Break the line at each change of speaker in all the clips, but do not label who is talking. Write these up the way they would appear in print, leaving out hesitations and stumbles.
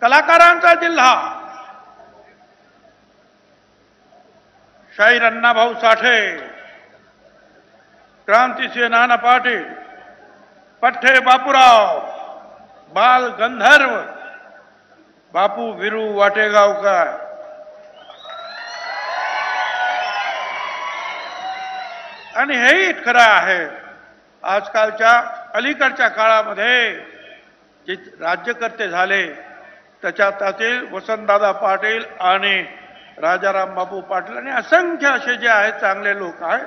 कलाकारांचा जिल्हा, शाहीर अण्णाभाऊ साठे, क्रांतिसिंह नाना पाटील, पठ्ठे बापूराव, बाल गंधर्व बापू विरू वाटेगावकर, आणि हेही खरं आहे, आजकालच्या अलीकडच्या काळामध्ये जे राज्यकर्ते झाले त्याच्यातील वसंतदादा पाटील आणि राजाराम बापू पाटील आणि असंख्य असे जे आहेत चांगले लोक आहेत,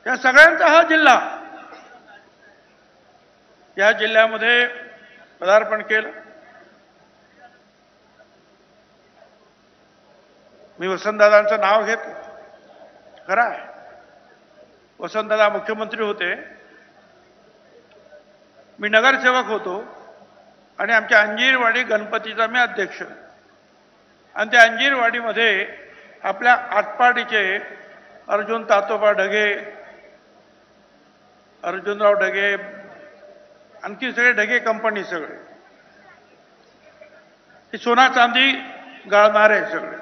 त्या सगळ्यांचा हा जिल्हा, या जिल्ह्यामध्ये पदार्पण केलं. मी वसंतदादांचं नाव घेतलं, खरं आहे. वसंतदादा मुख्यमंत्री होते, मी नगरसेवक होतो आणि आमच्या अंजीरवाडी गणपतीचा मी अध्यक्ष, आणि त्या अंजीरवाडीमध्ये आपल्या आटपाडीचे अर्जुन तातोबा ढगे, अर्जुनराव ढगे, आणखी सगळे ढगे कंपनी, सगळे हे सोना चांदी गाळणारे सगळे.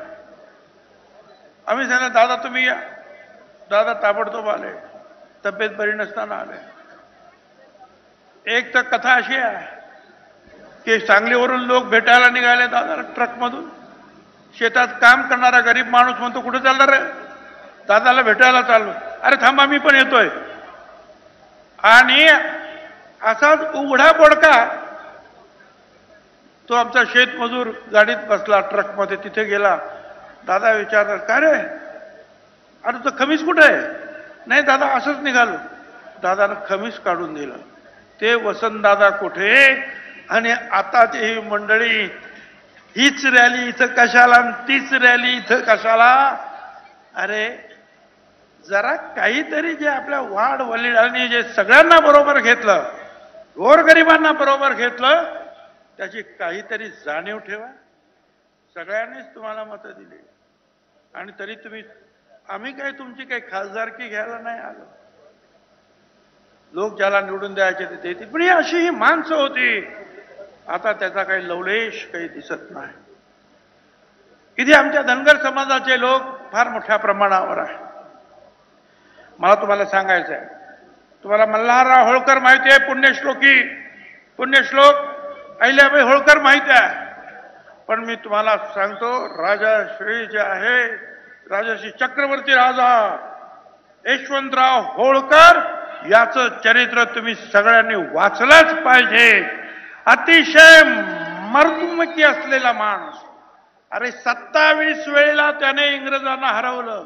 आम्ही सांगितलं दादा तुम्ही या. दादा ताबडतोब आले, तब्येत बरी नसताना आले. एक तर कथा अशी आहे की सांगलीवरून लोक भेटायला निघाले दादाला ट्रकमधून. शेतात काम करणारा गरीब माणूस म्हणतो कुठे चालणार रे? दादाला भेटायला चाललो. अरे थांबा मी पण येतोय. आणि असाच उघडा पडका तो आमचा शेतमजूर गाडीत बसला, ट्रकमध्ये तिथे गेला. दादा विचारतात काय रे, अरे तो खमीस कुठे आहे? नाही दादा असंच निघालो. दादानं खमीस काढून दिलं. ते वसंतदादा कुठे आणि आताची ही मंडळी, हीच रॅली इथं कशाला, तीच रॅली इथं कशाला? अरे जरा काहीतरी जे आपल्या वाढ वडिलांनी जे सगळ्यांना बरोबर घेतलं, गोरगरिबांना बरोबर घेतलं, त्याची काहीतरी जाणीव ठेवा. सगळ्यांनीच तुम्हाला मतं दिली आणि तरी तुम्ही, आम्ही काही तुमची काही खासदारकी घ्यायला नाही आलो. लोक ज्याला निवडून द्यायचे ते देतील, पण ही अशी ही माणसं होती. आता त्याचा काही लवलेश काही दिसत नाही. इथे आमच्या धनगर समाजाचे लोक फार मोठ्या प्रमाणावर आहे. मला तुम्हाला सांगायचं आहे, तुम्हाला मल्हारराव होळकर माहिती आहे, पुण्यश्लोकी, पुण्यश्लोक अहिल्याबाई होळकर माहिती आहे. पण मी तुम्हाला सांगतो, राजाश्री जे आहे, राजर्षी चक्रवर्ती राजा यशवंतराव होळकर याचं चरित्र तुम्ही सगळ्यांनी वाचलंच पाहिजे. अतिशय मर्दुमकी असलेला माणूस. अरे 27 वेळेला त्याने इंग्रजांना हरवलं.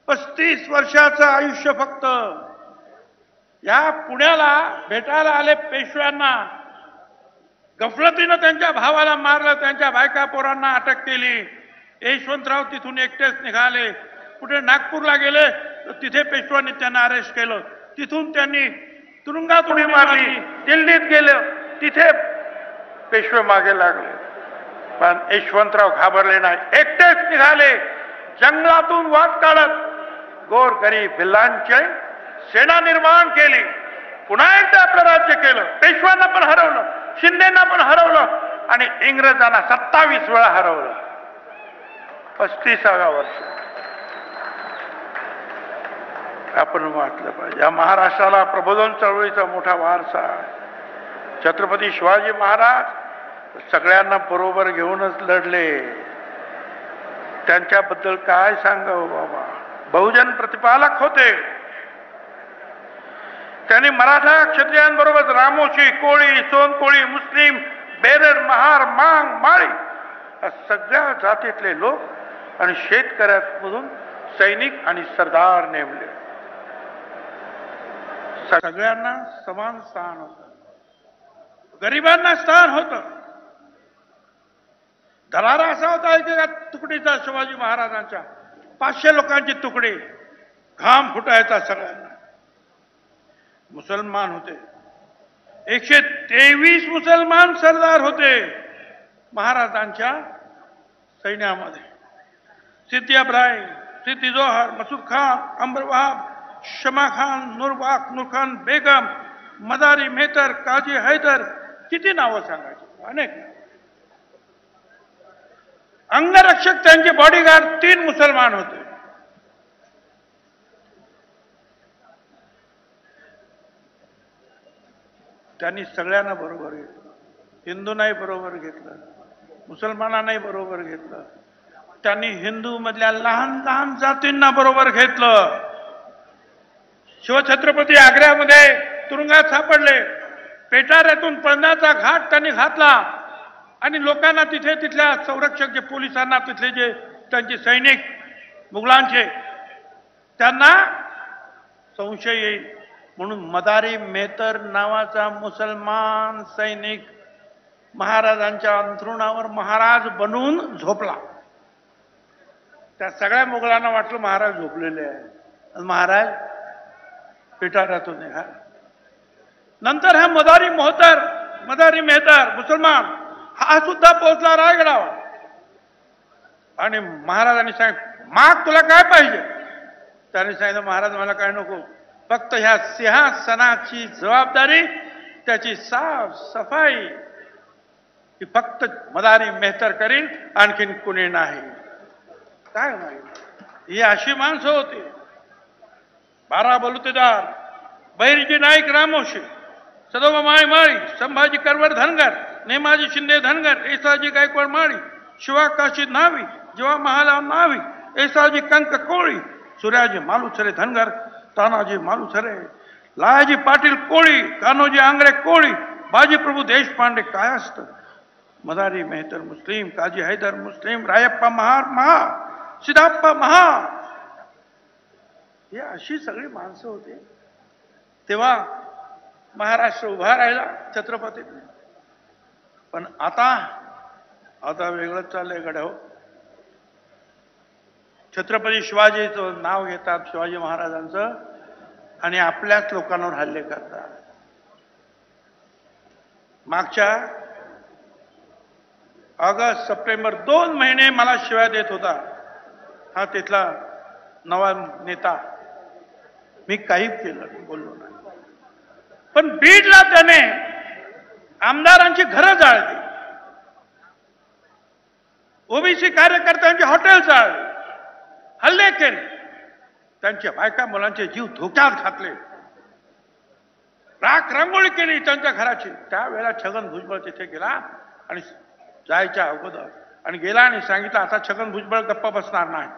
35 वर्षाचं आयुष्य फक्त. या पुण्याला भेटायला आले पेशव्यांना, गफलतीनं त्यांच्या भावाला मारलं, त्यांच्या बायका पोरांना अटक केली. यशवंतराव तिथून एकटेच निघाले. कुठे नागपूरला गेले तर तिथे पेशव्यांनी त्यांना अरेस्ट केलं. तिथून त्यांनी तुरुंगात उडी मारली. दिल्लीत गेले, तिथे पेशवे मागे लागले. पण यशवंतराव घाबरले नाही, एकटेच निघाले. जंगलातून वाट काढत गोरगरीब भिल्लांची सेना निर्माण केली. पुन्हा एकदा आपलं राज्य केलं. पेशव्यांना पण हरवलं, शिंदेना पण हरवलं आणि इंग्रजांना 27 वेळा हरवलं. 35व्या वर्ष आपण वाटलं पाहिजे. या महाराष्ट्राला प्रबोधन चळवळीचा मोठा वारसा आहे. छत्रपती शिवाजी महाराज सगळ्यांना बरोबर घेऊनच लढले. त्यांच्याबद्दल काय सांगावं बाबा. बहुजन प्रतिपालक होते. त्यांनी मराठा क्षत्रियांबरोबर रामोशी, कोळी, सोनकोळी, मुस्लिम, बेरड, महार, मांग, माळी या सगळ्या जातीतले लोक आणि शेतकऱ्यांमधून सैनिक आणि सरदार नेमले. सगळ्यांना समान स्थान होतं. गरिबांना स्थान होतं. दरारा असा होता एका तुकडीचा शिवाजी महाराजांच्या, 500 लोकांची तुकडी, घाम फुटायचा सगळ्यांना. मुसलमान होते, 123 मुसलमान सरदार होते महाराजांच्या सैन्यामध्ये. सिद्दी इब्राहिम, सिद्दी जोहर, मसूद खान, अंबर वहाब, शमा खान, नूर खान बेगम, मदारी मेहतर, काजी हैदर, किती नावं सांगायची, अनेक. अंगरक्षक त्यांचे बॉडीगार्ड 3 मुसलमान होते. त्यांनी सगळ्यांना बरोबर घेतलं. हिंदूंनाही बरोबर घेतलं, मुसलमानांनाही बरोबर घेतलं. त्यांनी हिंदू मधल्या लहान लहान जातींना बरोबर घेतलं. शिवछत्रपती आग्र्यामध्ये तुरुंगात सापडले. पेटाऱ्यातून पळण्याचा घाट त्यांनी घातला आणि लोकांना तिथे तिथल्या संरक्षक जे पोलिसांना तिथले जे त्यांचे सैनिक मुघलांचे त्यांना संशय येईल म्हणून मदारी मेहतर नावाचा मुसलमान सैनिक महाराजांच्या अंथरुणावर महाराज बनून झोपला. त्या सगळ्या मुघलांना वाटलं महाराज झोपलेले आहे. महाराज पिटाऱ्यातून निघाला. नंतर हा मदारी मेहतर मुसलमान हा सुद्धा पोहोचला रायगडावर आणि महाराजांनी सांगितलं माग तुला काय पाहिजे. त्याने सांगितलं महाराज मला काय नको, फक्त ह्या सिंहासनाची जबाबदारी त्याची साफ सफाई ही फक्त मदारी मेहतर करील, आणखीन कुणी नाही. काय नाही ही अशी माणसं होती. 12 बलुतेदार, बहिर्जी नाईक रामोशी, सदोबा माळी, संभाजी करवर धनगर, नेमाजी शिंदे धनगर, येसाजी गायकवाड माळी, शिवाकाशी नावी, जेव्हा महालाव नावी, येसाजी कंक कोळी, सूर्याजी मालुसरे धनगर, तानाजी मालुसरे, लायाजी पाटील कोळी, कान्होजी आंग्रे कोळी, बाजीप्रभू देशपांडे कायस्थ, मदारी मेहतर मुस्लिम, काजी हैदर मुस्लिम, रायप्पा महार, सिद्धाप्पा महार, हे अशी सगळी माणसं होती. तेव्हा महाराष्ट्र उभा राहिला छत्रपतीने. पण आता वेगळंच चाललंय गड्या. छत्रपती शिवाजीचं नाव घेतात, शिवाजी महाराजांचं, आणि आपल्याच लोकांवर हल्ले करतात. मागच्या ऑगस्ट सप्टेंबर 2 महिने मला शिव्या देत होता हा तिथला नवा नेता. मी काही केलं बोललो नाही. पण बीडला त्याने आमदारांची घरं जाळली, ओबीसी कार्यकर्त्यांची हॉटेल जाळली, हल्ले केले, त्यांच्या बायका मुलांचे जीव धोक्यात घातले, राख रांगोळी केली त्यांच्या घराची. त्यावेळेला छगन भुजबळ तिथे गेला आणि जायच्या अगोदर आणि गेला आणि सांगितलं आता छगन भुजबळ गप्पा बसणार नाही.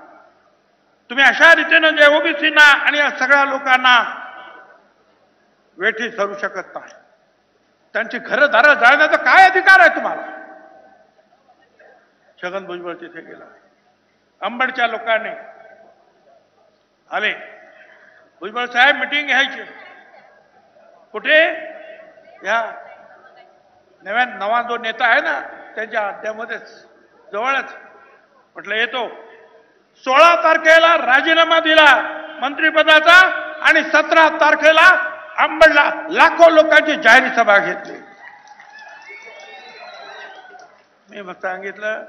तुम्ही अशा रीतीनं जे ओबीसीना आणि या सगळ्या लोकांना वेठी धरू शकत नाही. त्यांची घरं दारं जाळण्याचा काय अधिकार आहे तुम्हाला. छगन भुजबळ तिथे गेला. अंबडच्या लोकांनी आले, भुजबळ साहेब मिटिंग घ्यायची. कुठे? या नवा जो नेता आहे ना त्याच्या अड्ड्यामध्येच जवळच. म्हटलं येतो. 16 तारखेला राजीनामा दिला मंत्रिपदाचा आणि 17 तारखेला अंबडला लाखो लोकांची जाहीर सभा घेतली. मी मग सांगितलं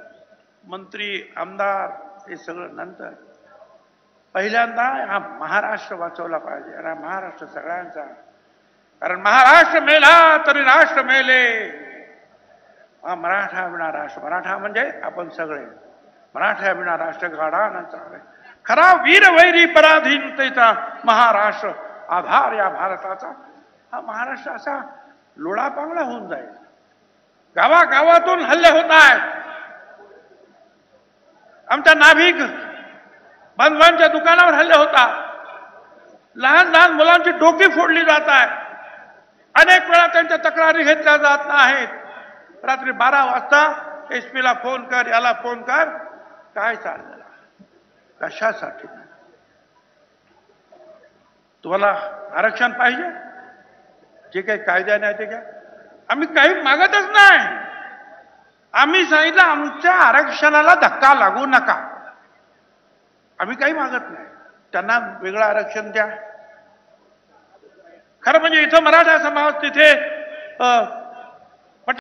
मंत्री आमदार हे सगळं नंतर, पहिल्यांदा हा महाराष्ट्र वाचवला पाहिजे. आणि हा महाराष्ट्र सगळ्यांचा, कारण महाराष्ट्र मेला तरी राष्ट्र मेले. हा मराठा विना राष्ट्र, मराठा म्हणजे आपण सगळे, मराठा विना राष्ट्र गाडा न चाले. खरा वीर वैरी पराधीनतेचा महाराष्ट्र आधार या भारताचा. हा महाराष्ट्र असा लोळापांगळा होऊन जाईल. गावागावातून हल्ले होत आहेत. आमच्या नाभिक बांधवांच्या दुकानावर हल्ले होतात. लहान लहान मुलांची डोकी फोडली जात आहे. अनेक वेळा त्यांच्या तक्रारी घेतल्या जात नाहीत. रात्री 12 वाजता एसपीला फोन कर, याला फोन कर. काय चाललेलं, कशासाठी? तुम्हाला आरक्षण पाहिजे, जे काही कायद्याने आहे ते घ्या. आम्ही काही मागतच नाही. आम्ही सांगितलं आमच्या आरक्षणाला धक्का लागू नका. आम्ही काही मागत नाही. त्यांना वेगळं आरक्षण द्या. खरं म्हणजे इथं मराठा समाज तिथे